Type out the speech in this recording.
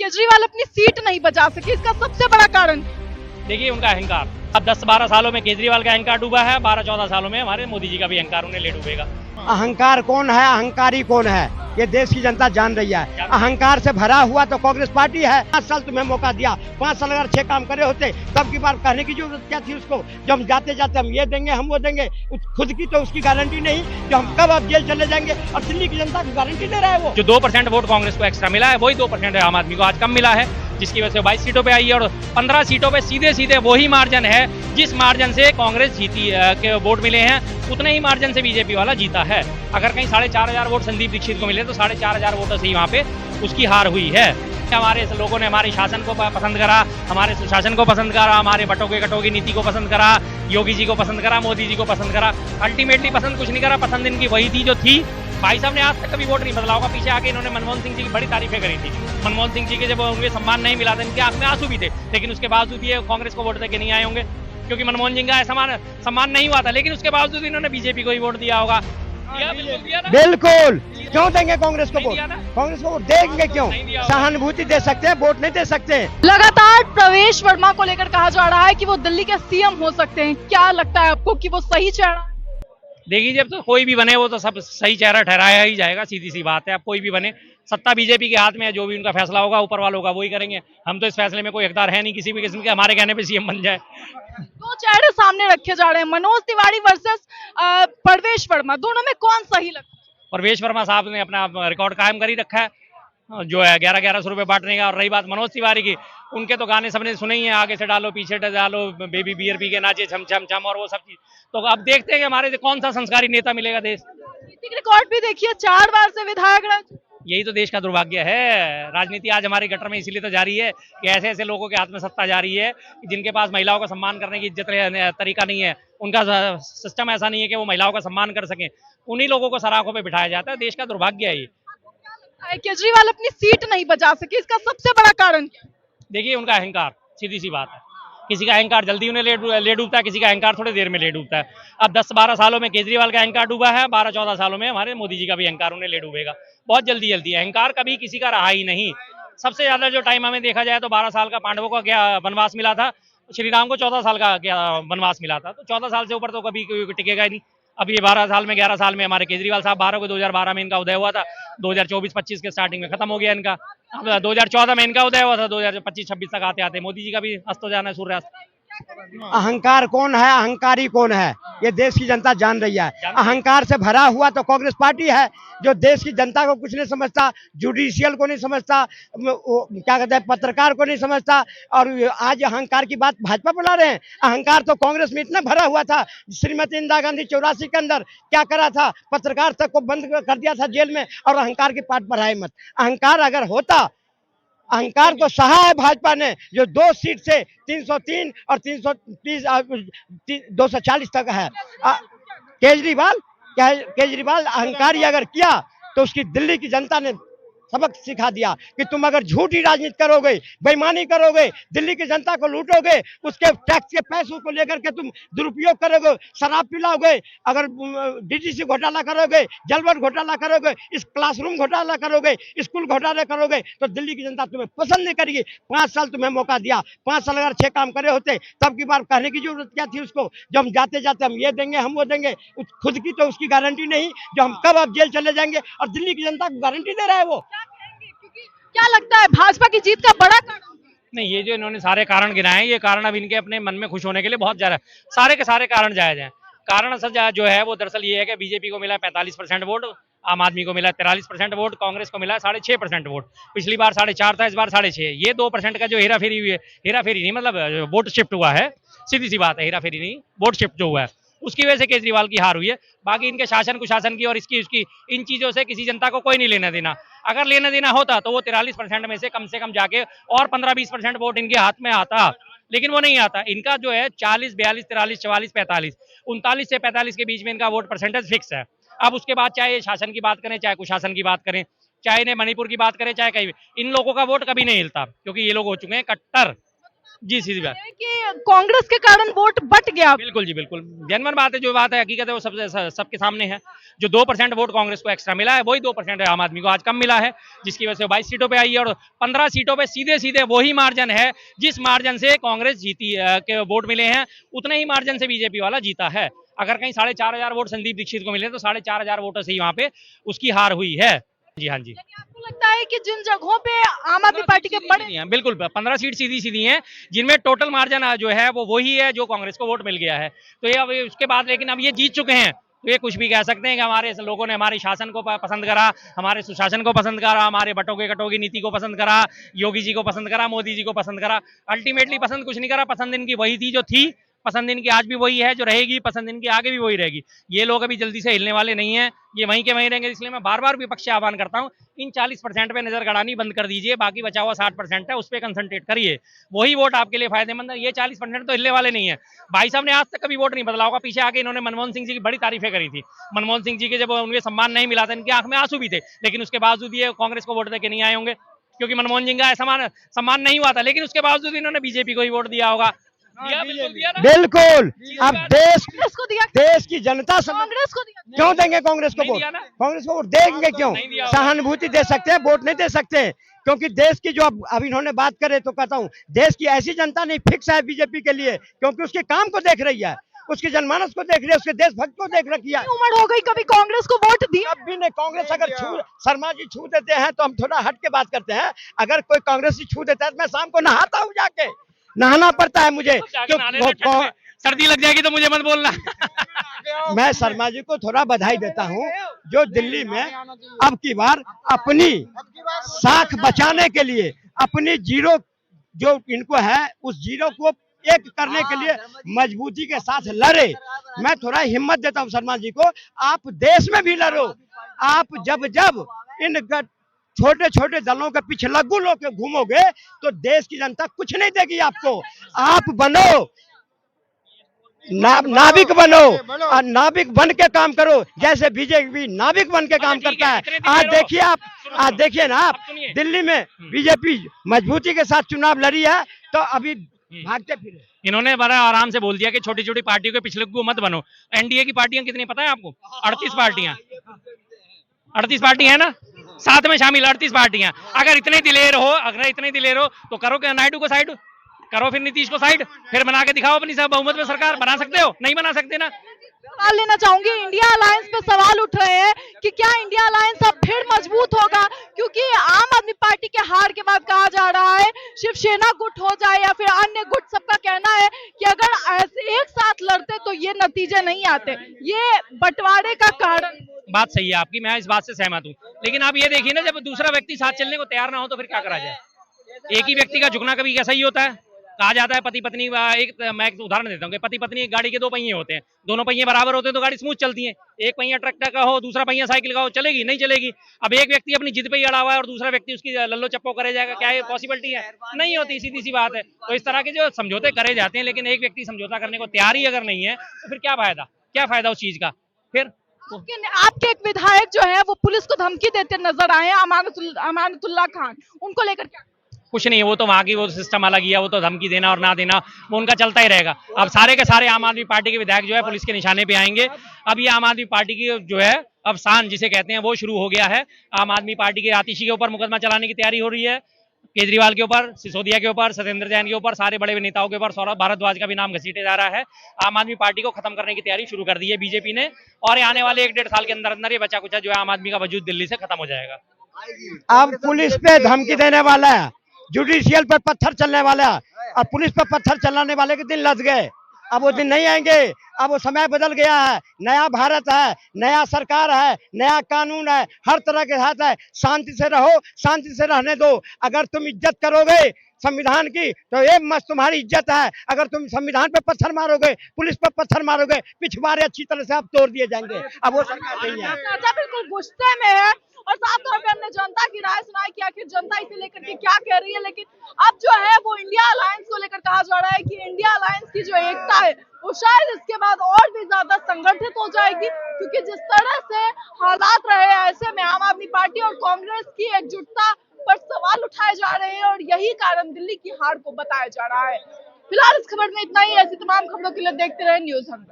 केजरीवाल अपनी सीट नहीं बचा सके, इसका सबसे बड़ा कारण? देखिए उनका अहंकार। अब 10-12 सालों में केजरीवाल का अहंकार डूबा है, 12-14 सालों में हमारे मोदी जी का भी अहंकार उन्हें ले डूबेगा। अहंकार कौन है, अहंकारी कौन है, ये देश की जनता जान रही है। अहंकार से भरा हुआ तो कांग्रेस पार्टी है। 5 साल तुम्हें मौका दिया, 5 साल अगर 6 काम करे होते तब की बार कहने की जरूरत क्या थी उसको। जब हम जाते जाते हम ये देंगे हम वो देंगे, खुद की तो उसकी गारंटी नहीं जो हम कब अब जेल चले जाएंगे, और दिल्ली की जनता को गारंटी दे रहा है वो। जो 2% वोट कांग्रेस को एक्स्ट्रा मिला है वही 2% आम आदमी को आज कम मिला है, जिसकी वजह से 22 सीटों पे आई है और 15 सीटों पे सीधे सीधे वही मार्जिन है जिस मार्जिन से कांग्रेस जीती के वोट मिले हैं, उतने ही मार्जिन से बीजेपी वाला जीता है। अगर कहीं 4,500 वोट संदीप दीक्षित को मिले तो 4,500 वोटों से ही वहाँ पे उसकी हार हुई है। हमारे लोगों ने हमारे शासन को पसंद करा, हमारे सुशासन को पसंद करा, हमारे बटोगे कटोगी नीति को पसंद करा, योगी जी को पसंद करा, मोदी जी को पसंद करा। अल्टीमेटली पसंद कुछ नहीं करा, पसंद इनकी वही थी जो थी। भाई साहब ने आज तक कभी वोट नहीं बदला होगा। पीछे आके इन्होंने मनमोहन सिंह जी की बड़ी तारीफें करी थी। मनमोहन सिंह जी के जब उन्हें सम्मान नहीं मिला था, इनके आंख में आंसू भी थे, लेकिन उसके बावजूद ये कांग्रेस को वोट देके नहीं आए होंगे, क्योंकि मनमोहन सिंह का सम्मान नहीं हुआ था, लेकिन उसके बावजूद इन्होंने बीजेपी को ही वोट दिया होगा। बिल्कुल, क्यों देंगे कांग्रेस को वोट? कांग्रेस को वोट देंगे क्यों? सहानुभूति दे सकते हैं, वोट नहीं दे सकते। लगातार प्रवेश वर्मा को लेकर कहा जा रहा है कि वो दिल्ली के सीएम हो सकते हैं, क्या लगता है आपको कि वो सही चेहरा? देखिए जब तो कोई भी बने वो तो सब सही चेहरा ठहराया ही जाएगा, सीधी सी बात है। अब कोई भी बने, सत्ता बीजेपी के हाथ में है, जो भी उनका फैसला होगा ऊपर वालों का वही करेंगे। हम तो इस फैसले में कोई हकदार है नहीं किसी भी किस्म के, हमारे कहने पे सीएम बन जाए। दो चेहरे सामने रखे जा रहे हैं, मनोज तिवारी वर्सेस प्रवेश वर्मा, दोनों में कौन सही लगता है? प्रवेश वर्मा साहब ने अपना रिकॉर्ड कायम कर ही रखा है, जो है 11-11 रुपए बांटने का। और रही बात मनोज तिवारी की, उनके तो गाने सबने सुने ही हैं, आगे से डालो पीछे से डालो, बेबी बियर पी के नाचे छम छम छम और वो सब चीज। तो अब देखते हैं कि हमारे कौन सा संस्कारी नेता मिलेगा देश। राजनीतिक रिकॉर्ड भी देखिए, 4 बार से विधायक रह चुके। यही तो देश का दुर्भाग्य है। राजनीति आज हमारे गटर में इसीलिए तो जारी है कि ऐसे ऐसे लोगों के हाथ में सत्ता जारी है कि जिनके पास महिलाओं का सम्मान करने की इज्जत तरीका नहीं है, उनका सिस्टम ऐसा नहीं है कि वो महिलाओं का सम्मान कर सकें, उन्हीं लोगों को सराखों पे बिठाया जाता है। देश का दुर्भाग्य है ये। केजरीवाल अपनी सीट नहीं बचा सके, इसका सबसे बड़ा कारण क्या? देखिए उनका अहंकार, सीधी सी बात है। किसी का अहंकार जल्दी उन्हें ले डूबता है, किसी का अहंकार थोड़ी देर में ले डूबता है। अब 10-12 सालों में केजरीवाल का अहंकार डूबा है, 12-14 सालों में हमारे मोदी जी का भी अहंकार उन्हें ले डूबेगा बहुत जल्दी जल्दी। अहंकार कभी किसी का रहा ही नहीं। सबसे ज्यादा जो टाइम हमें देखा जाए तो 12 साल का पांडवों का क्या वनवास मिला था, श्री राम को 14 साल का क्या वनवास मिला था, तो 14 साल से ऊपर तो कभी कोई टिकेगा ही नहीं। अब ये 12 साल में 11 साल में हमारे केजरीवाल साहब 12 को 2012 में इनका उदय हुआ था, 2024-25 के स्टार्टिंग में खत्म हो गया इनका। अब 2014 में इनका उदय हुआ था, 2025-26 तक आते आते मोदी जी का भी अस्त हो जाना है, सूर्यास्त। अहंकार कौन है, अहंकारी कौन है, ये देश की जनता जान रही है। अहंकार से भरा हुआ तो कांग्रेस पार्टी है, जो देश की जनता को कुछ नहीं समझता, जुडिशियल को नहीं समझता, क्या कहते हैं पत्रकार को नहीं समझता, और आज अहंकार की बात भाजपा बुला रहे हैं। अहंकार तो कांग्रेस में इतना भरा हुआ था। श्रीमती इंदिरा गांधी 84 के अंदर क्या करा था, पत्रकार तक को बंद कर दिया था जेल में, और अहंकार की पाठ बढ़ाए मत। अहंकार अगर होता, अहंकार को सहा है भाजपा ने, जो 2 सीट से 303 और 330 240 तक है। केजरीवाल अहंकारी अगर किया तो उसकी दिल्ली की जनता ने सबक सिखा दिया कि तुम अगर झूठी राजनीति करोगे, बेईमानी करोगे, दिल्ली की जनता को लूटोगे, उसके टैक्स के पैसों को लेकर के तुम दुरुपयोग करोगे, शराब पिलाओगे, अगर डीडीसी घोटाला करोगे, जलवन घोटाला करोगे, इस क्लासरूम घोटाला करोगे, स्कूल घोटाला करोगे, तो दिल्ली की जनता तुम्हें पसंद नहीं करेगी। 5 साल तुम्हें मौका दिया, 5 साल अगर 6 काम करे होते तब की बार कहने की जरूरत क्या थी उसको। जब हम जाते जाते हम ये देंगे हम वो देंगे, खुद की तो उसकी गारंटी नहीं जो हम कब अब जेल चले जाएंगे, और दिल्ली की जनता को गारंटी दे रहा है वो। क्या लगता है भाजपा की जीत का बड़ा कारण? नहीं, ये जो इन्होंने सारे कारण गिनाए हैं, ये कारण अब इनके अपने मन में खुश होने के लिए बहुत ज्यादा, सारे के सारे कारण जायज हैं। कारण असल जो है वो दरअसल ये है कि बीजेपी को मिला 45% वोट, आम आदमी को मिला 43% वोट, कांग्रेस को मिला 6.5% वोट। पिछली बार 4.5 था, इस बार 6.5। ये 2% का जो हेरा फेरी हुई है, हेरा फेरी नहीं मतलब वोट शिफ्ट हुआ है, सीधी सी बात है, हेरा फेरी नहीं, वोट शिफ्ट जो हुआ है, उसकी वजह से केजरीवाल की हार हुई है। बाकी इनके शासन कुशासन की और इसकी उसकी इन चीजों से किसी जनता को कोई नहीं लेना देना। अगर लेना देना होता तो वो 43% में से कम जाके और 15-20% वोट इनके हाथ में आता, लेकिन वो नहीं आता। इनका जो है 40, 42, 43, 44, 45, 39 से 45 के बीच में इनका वोट परसेंटेज फिक्स है। अब उसके बाद चाहे शासन की बात करें, चाहे कुशासन की बात करें, चाहे इन्हें मणिपुर की बात करें, चाहे कहीं भी, इन लोगों का वोट कभी नहीं हिलता, क्योंकि ये लोग हो चुके हैं कट्टर। जी सीधी बात। कि कांग्रेस के कारण वोट बट गया। बिल्कुल जी बिल्कुल, जेन्युइन बात है, जो बात है हकीकत है वो सबके सामने है। जो 2% वोट कांग्रेस को एक्स्ट्रा मिला है वही 2% है आम आदमी को आज कम मिला है, जिसकी वजह से 22 सीटों पे आई है और 15 सीटों पे सीधे सीधे वही मार्जिन है जिस मार्जिन से कांग्रेस जीती के वोट मिले हैं, उतने ही मार्जिन से बीजेपी वाला जीता है। अगर कहीं 4,500 वोट संदीप दीक्षित को मिले तो 4,500 वोटों से ही वहां पे उसकी हार हुई है। जी हाँ जी। आपको लगता है कि जिन जगहों पे आम आदमी पार्टी के बड़े हैं, बिल्कुल 15 सीट सीधी सीधी हैं, जिनमें टोटल मार्जिन जो है वो वही है जो कांग्रेस को वोट मिल गया है। तो ये अब उसके बाद लेकिन अब ये जीत चुके हैं, तो ये कुछ भी कह सकते हैं कि हमारे लोगों ने हमारे शासन को पसंद करा, हमारे सुशासन को पसंद करा, हमारे बटोगे कटोगी नीति को पसंद करा, योगी जी को पसंद करा, मोदी जी को पसंद करा। अल्टीमेटली पसंद कुछ नहीं करा, पसंद इनकी वही थी जो थी, पसंद इनकी आज भी वही है जो रहेगी, पसंद इनकी आगे भी वही रहेगी। ये लोग अभी जल्दी से हिलने वाले नहीं है, ये वहीं के वहीं रहेंगे। इसलिए मैं बार बार विपक्ष से आह्वान करता हूं, इन 40% पे नजर गड़ानी बंद कर दीजिए, बाकी बचा हुआ 60% है उस पर कंसंट्रेट करिए, वही वोट आपके लिए फायदेमंद है। ये 40% तो हिलने वाले नहीं है। भाई साहब ने आज तक कभी वोट नहीं बदला होगा, पीछे आके इन्होंने मनमोहन सिंह जी की बड़ी तारीफें करी थी। मनमोहन सिंह जी के जब उनके सम्मान नहीं मिला था, इनकी आंख में आंसू भी थे, लेकिन उसके बावजूद ये कांग्रेस को वोट देके नहीं आए होंगे, क्योंकि मनमोहन सिंह का सम्मान नहीं हुआ था, लेकिन उसके बावजूद इन्होंने बीजेपी को ही वोट दिया होगा। बिल्कुल दिया ना? बिल्कुल। अब कांग्रेस को दिया, देश की जनता कांग्रेस को दिया। क्यों देंगे कांग्रेस को नहीं वोट? दिया ना? कांग्रेस को वोट देंगे क्यों? नहीं दिया होगा। सहानुभूति दे सकते हैं, वोट नहीं दे सकते, क्योंकि देश की जो अब इन्होंने बात करे तो कहता हूँ, देश की ऐसी जनता नहीं फिक्स है बीजेपी के लिए, क्योंकि उसके काम को देख रही है, उसके जनमानस को देख रही है, उसके देशभक्त को देख रखी है। उम्र हो गई, कभी कांग्रेस को वोट दिया? कभी नहीं। कांग्रेस अगर शर्मा जी छू देते हैं तो हम थोड़ा हट के बात करते हैं। अगर कोई कांग्रेसी छू देता है तो मैं शाम को नहाता हूँ, जाके नहाना पड़ता है मुझे, सर्दी लग जाएगी तो मुझे मत बोलना। मैं शर्मा जी को थोड़ा बधाई देता हूं, जो दिल्ली में अब की बार अपनी साख बचाने के लिए, अपनी जीरो जो इनको है उस जीरो को एक करने के लिए मजबूती के साथ लड़े। मैं थोड़ा हिम्मत देता हूं शर्मा जी को, आप देश में भी लड़ो। आप जब जब इन छोटे छोटे दलों के पीछे लग्गू लोग के घूमोगे तो देश की जनता कुछ नहीं देगी आपको। आप बनो, नाविक बनो और नाविक बन के काम करो, जैसे बीजेपी नाविक बन के काम करता है। आज देखिए ना, आप दिल्ली में बीजेपी मजबूती के साथ चुनाव लड़ी है, तो अभी भागते फिरे। इन्होंने बड़ा आराम से बोल दिया कि छोटी छोटी पार्टियों के पिछले को मत बनो। एनडीए की पार्टियां कितनी पता है आपको? 38 पार्टियां, 38 पार्टी है ना, साथ में शामिल 38 पार्टियां। अगर इतने दिलेर हो तो करो कि नायडू को साइड करो, फिर नीतीश को साइड, फिर बना के दिखाओ अपनी बहुमत में सरकार। बना सकते हो? नहीं बना सकते ना। सवाल लेना चाहूंगी, इंडिया अलायंस पे सवाल उठ रहे हैं कि क्या इंडिया अलायंस अब फिर मजबूत होगा, क्योंकि आम आदमी पार्टी के हार के बाद कहा जा रहा है शिवसेना गुट हो जाए या फिर अन्य गुट, सबका कहना है कि अगर ऐसे एक साथ लड़ते तो ये नतीजे नहीं आते। ये बंटवारे का कारण। बात सही है आपकी, मैं इस बात से सहमत हूँ, लेकिन आप ये देखिए ना, जब दूसरा व्यक्ति साथ चलने को तैयार ना हो तो फिर क्या करा जाए? एक ही व्यक्ति का झुकना कभी कैसा ही होता है। कहा जाता है पति पत्नी, मैं एक उदाहरण देता हूँ, पति पत्नी एक गाड़ी के 2 पहिए होते हैं, दोनों पहिए बराबर होते हैं तो गाड़ी स्मूथ चलती है। एक पहिया ट्रैक्टर का हो, दूसरा पहिया साइकिल का हो, चलेगी? नहीं चलेगी। अब एक व्यक्ति अपनी जिद पे ही अड़ा हुआ है और दूसरा व्यक्ति उसकी लल्लो चप्पो करे जाएगा, क्या ये पॉसिबिलिटी है? नहीं होती, सीधी सी बात है। तो इस तरह के जो समझौते करे जाते हैं, लेकिन एक व्यक्ति समझौता करने को तैयार ही अगर नहीं है तो फिर क्या फायदा उस चीज का? फिर आपके एक विधायक जो है वो पुलिस को धमकी देते नजर आए हैं, अमानतुल्लाह खान, उनको लेकर क्या? कुछ नहीं, वो तो वहाँ की वो सिस्टम अलग ही है, वो तो धमकी देना और ना देना वो उनका चलता ही रहेगा। अब सारे के सारे आम आदमी पार्टी के विधायक जो है पुलिस के निशाने पे आएंगे। अब ये आम आदमी पार्टी की जो है अब शान जिसे कहते हैं वो शुरू हो गया है। आम आदमी पार्टी के आतिशी के ऊपर मुकदमा चलाने की तैयारी हो रही है, केजरीवाल के ऊपर, सिसोदिया के ऊपर, सत्येंद्र जैन के ऊपर, सारे बड़े नेताओं के ऊपर सौरभ भारद्वाज का भी नाम घसीटे जा रहा है। आम आदमी पार्टी को खत्म करने की तैयारी शुरू कर दी है बीजेपी ने, और आने वाले 1-1.5 साल के अंदर अंदर ये बचा कुचा जो है आम आदमी का वजूद दिल्ली से खत्म हो जाएगा। अब पुलिस पे धमकी देने वाला है, जुडिशियल पर पत्थर चलने वाला है, अब पुलिस पर पत्थर चलाने वाले के दिन लद गए। अब वो दिन नहीं आएंगे, अब वो समय बदल गया है। नया भारत है, नया सरकार है, नया कानून है, हर तरह के साथ है। शांति से रहो, शांति से रहने दो। अगर तुम इज्जत करोगे संविधान की तो ये मस्त तुम्हारी इज्जत है। अगर तुम संविधान पे पत्थर मारोगे, पुलिस पर पत्थर मारोगे, पिछवाड़े अच्छी तरह से आप तोड़ दिए जाएंगे। अब वो सरकार नहीं है। बिल्कुल गुस्से में है और साफ तौर पे हमने जनता की राय सुनाई कि आखिर जनता इसे लेकर के क्या कह रही है। लेकिन अब जो है वो इंडिया अलायंस को लेकर कहा जा रहा है कि इंडिया अलायंस की जो एकता है वो शायद इसके बाद और भी ज्यादा संगठित हो जाएगी, क्योंकि जिस तरह से हालात रहे ऐसे में आम आदमी पार्टी और कांग्रेस की एकजुटता पर सवाल उठाए जा रहे हैं और यही कारण दिल्ली की हार को बताया जा रहा है। फिलहाल इस खबर में इतना ही। ऐसी तमाम खबरों के लिए देखते रहे न्यूज़ हंटर।